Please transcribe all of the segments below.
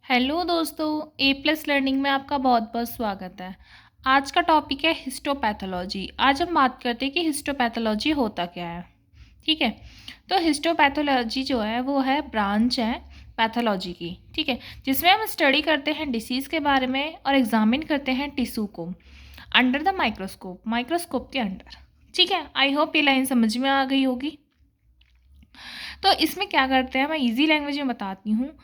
Hello दोस्तों, ए plus learning में आपका बहुत बहुत स्वागत है। आज का टॉपिक है हिस्टोपैथोलॉजी। आज हम बात करते हैं कि हिस्टोपैथोलॉजी होता क्या है। ठीक है, तो हिस्टोपैथोलॉजी जो है वो है ब्रांच है पैथोलॉजी की। ठीक है, जिसमें हम स्टडी करते हैं डिसीज़ के बारे में और एग्जामिन करते हैं टिश्यू को अंडर द माइक्रोस्कोप के अंडर। ठीक है, आई होप ये लाइन समझ में आ गई होगी। तो इसमें क्या करते हैं, मैं इजी लैंग्वेज में बताती हूँ।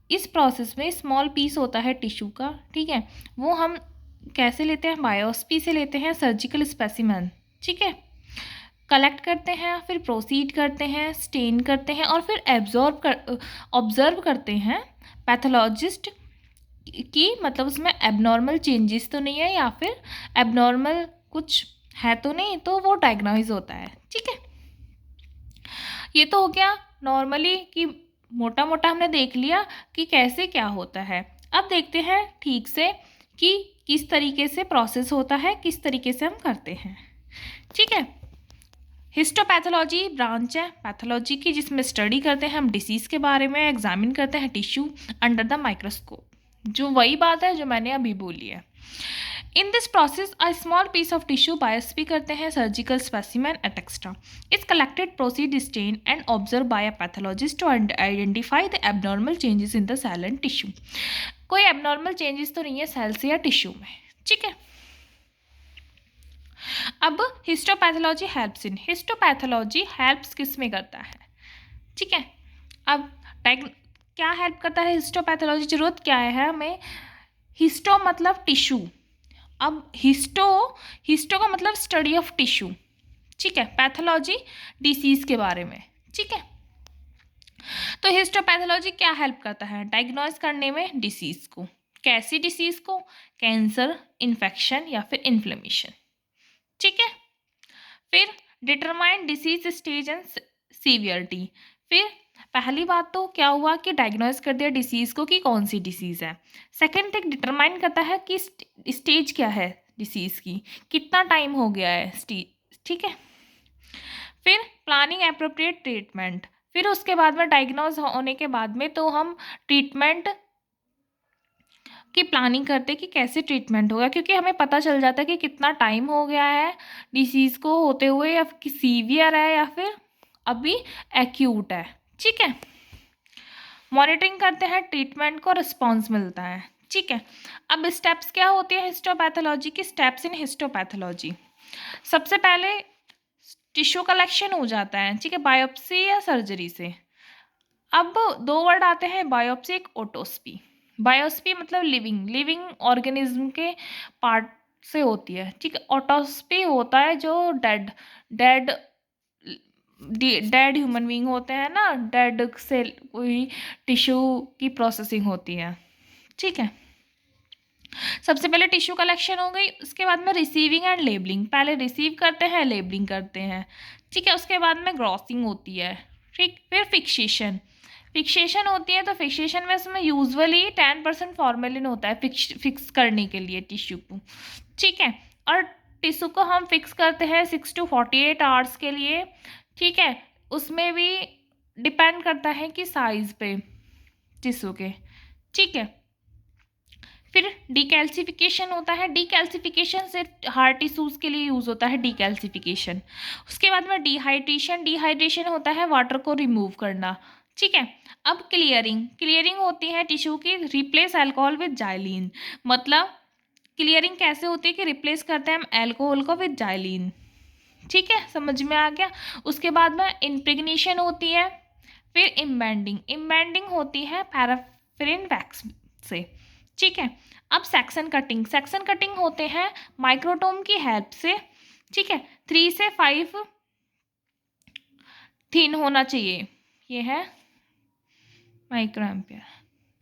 इस प्रोसेस में स्मॉल पीस होता है टिश्यू का। ठीक है, वो हम कैसे लेते हैं, बायोप्सी से लेते हैं सर्जिकल स्पेसिमेन। ठीक है, कलेक्ट करते हैं, फिर प्रोसीड करते हैं, स्टेन करते हैं और फिर ऑब्जर्व करते हैं पैथोलॉजिस्ट की, मतलब उसमें एबनॉर्मल चेंजेस तो नहीं है या फिर एबनॉर्मल कुछ है तो नहीं, तो वो डायग्नोज होता है। ठीक है, ये तो हो गया नॉर्मली कि मोटा मोटा हमने देख लिया कि कैसे क्या होता है। अब देखते हैं ठीक से कि किस तरीके से प्रोसेस होता है, किस तरीके से हम करते हैं। ठीक है, हिस्टोपैथोलॉजी ब्रांच है पैथोलॉजी की, जिसमें स्टडी करते हैं हम डिसीज़ के बारे में, एग्जामिन करते हैं टिश्यू अंडर द माइक्रोस्कोप। जो वही बात है जो मैंने अभी बोली है। In this process a small piece of tissue biopsy करते हैं surgical specimen et cetera is collected proceed stain and observe by a pathologist to identify the abnormal changes in the cell and tissue. कोई abnormal changes तो नहीं है sales या tissue में। ठीक है, अब हिस्टोपैथोलॉजी हेल्प्स किस में करता है। ठीक है, अब क्या हेल्प करता है हिस्टोपैथोलॉजी, जरूरत क्या है हमें। हिस्टो मतलब टिश्यू, अब हिस्टो का मतलब स्टडी ऑफ टिश्यू। ठीक है, पैथोलॉजी डिसीज के बारे में। ठीक है, तो हिस्टोपैथोलॉजी क्या हेल्प करता है डायग्नोज करने में डिसीज को। कैसी डिसीज को, कैंसर, इन्फेक्शन या फिर इन्फ्लेमेशन। ठीक है, फिर determine disease stage and severity. फिर पहली बात तो क्या हुआ कि डायग्नोज कर दिया डिसीज़ को कि कौन सी डिसीज़ है। सेकंड थिंग डिटरमाइन करता है कि स्टेज क्या है डिसीज़ की, कितना टाइम हो गया है स्टेज। ठीक है, फिर प्लानिंग एप्रोप्रिएट ट्रीटमेंट। फिर उसके बाद में डायग्नोज होने के बाद में तो हम ट्रीटमेंट की प्लानिंग करते कि कैसे ट्रीटमेंट होगा, क्योंकि हमें पता चल जाता है कि कितना टाइम हो गया है डिसीज़ को होते हुए, या कि सीवियर है या फिर अभी एक्यूट है। ठीक है, मॉनिटरिंग करते हैं ट्रीटमेंट को, रिस्पॉन्स मिलता है। ठीक है, अब स्टेप्स क्या होते हैं हिस्टोपैथोलॉजी की। स्टेप्स इन हिस्टोपैथोलॉजी, सबसे पहले टिश्यू कलेक्शन हो जाता है। ठीक है, बायोप्सी या सर्जरी से। अब दो वर्ड आते हैं, बायोप्सी एक ओटोस्पी। बायोप्सी मतलब लिविंग ऑर्गेनिज्म के पार्ट से होती है। ठीक है, ओटोस्पी होता है जो डेड ह्यूमन बीइंग होते हैं ना, डेड से कोई टिश्यू की प्रोसेसिंग होती है। ठीक है, सबसे पहले टिश्यू कलेक्शन हो गई, उसके बाद में रिसीविंग एंड लेबलिंग। पहले रिसीव करते हैं, लेबलिंग करते हैं। ठीक है, उसके बाद में ग्रॉसिंग होती है। ठीक, फिर फिक्सेशन होती है। तो फिक्सेशन में इसमें यूजुअली 10% फॉर्मेलिन होता है फिक्स करने के लिए टिश्यू को। ठीक है, और टिश्यू को हम फिक्स करते हैं 6 to 48 आवर्स के लिए। ठीक है, उसमें भी डिपेंड करता है कि साइज पे टिश्यू के। ठीक है, फिर डीकैल्सिफिकेशन होता है। डीकैल्सिफिकेशन सिर्फ हार्ट टिश्यूज़ के लिए यूज़ होता है डीकैल्सिफिकेशन। उसके बाद में डिहाइड्रेशन होता है वाटर को रिमूव करना। ठीक है, अब क्लियरिंग होती है टिश्यू की, रिप्लेस अल्कोहल विद जाइलिन। मतलब क्लियरिंग कैसे होती है कि रिप्लेस करते हैं हम अल्कोहल को विद जाइलिन। ठीक है, समझ में आ गया। उसके बाद में इम्प्रेग्नेशन होती है। फिर इम्बेंडिंग होती है पैराफिन वैक्स से। ठीक है, अब सेक्शन कटिंग होते हैं माइक्रोटोम की हेल्प से। ठीक है, 3 से 5 थिन होना चाहिए। ये है माइक्रो एम्पियर।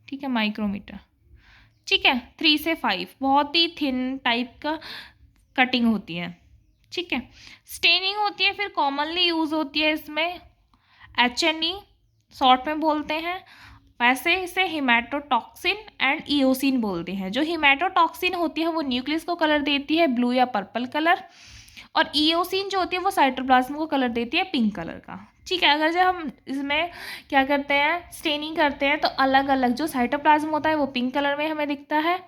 ठीक है, माइक्रोमीटर। ठीक है, 3 से 5 बहुत ही थिन टाइप का कटिंग होती है। ठीक है, स्टेनिंग होती है। फिर कॉमनली यूज़ होती है इसमें HNE, शॉर्ट में बोलते हैं। वैसे इसे हिमेटोटॉक्सिन एंड इओसिन बोलते हैं। जो हिमेटोटॉक्सिन होती है वो न्यूक्लियस को कलर देती है ब्लू या पर्पल कलर, और इओसिन जो होती है वो साइटोप्लाज्म को कलर देती है पिंक कलर का। ठीक है। अगर जब हम इसमें क्या करते हैं, स्टेनिंग करते हैं, तो अलग अलग जो साइटोप्लाज्म होता है वो पिंक कलर में हमें दिखता है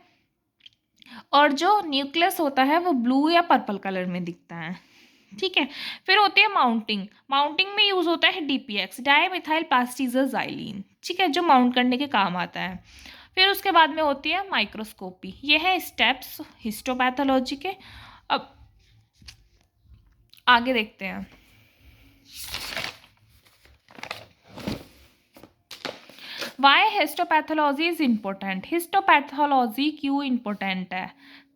और जो न्यूक्लियस होता है वो ब्लू या पर्पल कलर में दिखता है। ठीक है। फिर होती है माउंटिंग। माउंटिंग में यूज़ होता है डीपीएक्स, डाईमिथाइल प्लास्टिज़ाइलीन, ठीक है, जो माउंट करने के काम आता है। फिर उसके बाद में होती है माइक्रोस्कोपी। ये है स्टेप्स हिस्टोपैथोलॉजी के। अब आगे देखते हैं। Why histopathology is important. Histopathology क्यों इम्पोर्टेंट है?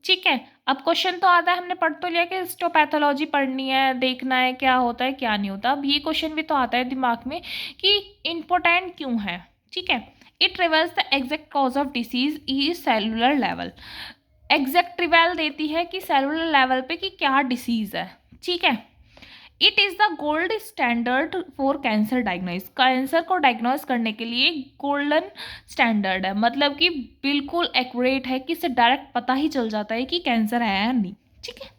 ठीक है। अब क्वेश्चन तो आता है, हमने पढ़ तो लिया कि हिस्टोपैथोलॉजी पढ़नी है, देखना है क्या होता है क्या नहीं होता। अब ये क्वेश्चन भी तो आता है दिमाग में कि इम्पोर्टेंट क्यों है। ठीक है। It reveals the exact cause of disease ई सेलुलर लेवल। एग्जैक्ट रिवेल देती है कि सेलुलर लेवल पे कि क्या डिसीज है। ठीक है। It is the gold standard for cancer diagnosis. Cancer को डायग्नोस करने के लिए गोल्डन स्टैंडर्ड है, मतलब कि बिल्कुल एक्यूरेट है कि इससे डायरेक्ट पता ही चल जाता है कि कैंसर है या नहीं। ठीक है।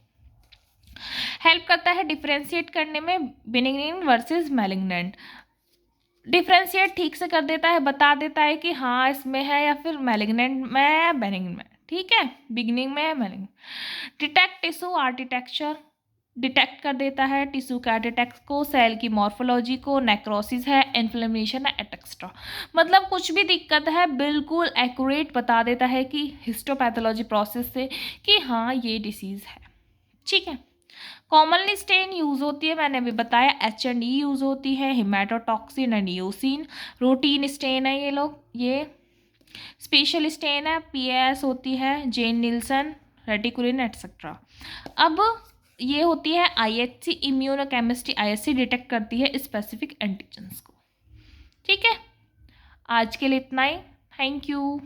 हेल्प करता है डिफ्रेंशिएट करने में बेनिग्न वर्सेस मैलिग्नेंट। डिफ्रेंशिएट ठीक से कर देता है, बता देता है कि हाँ इसमें है या फिर मैलिग्नेंट में है, बेनिग्न में। ठीक है। बिगिनिंग में है, malignant. Detect tissue architecture. Detect कर देता है टिश्यू के आर्किटेक्ट को, सेल की मॉर्फोलॉजी को, नेक्रोसिस है, इन्फ्लेमेशन है, एटसेट्रा। मतलब कुछ भी दिक्कत है बिल्कुल एक्यूरेट बता देता है कि हिस्टोपैथोलॉजी प्रोसेस से कि हाँ ये डिसीज़ है। ठीक है। कॉमनली स्टेन यूज़ होती है, मैंने अभी बताया। H&E यूज़ होती है, हिमेटोटॉक्सिन एंड यूसिन। रूटीन स्टेन है ये लोग। ये स्पेशल स्टेन है, PAS होती है, जेन निल्सन, रेटिकुलिन एटसेट्रा। अब ये होती है IHC, इम्यूनोकेमिस्ट्री। IHC डिटेक्ट करती है स्पेसिफिक एंटीजन्स को। ठीक है। आज के लिए इतना ही। Thank you.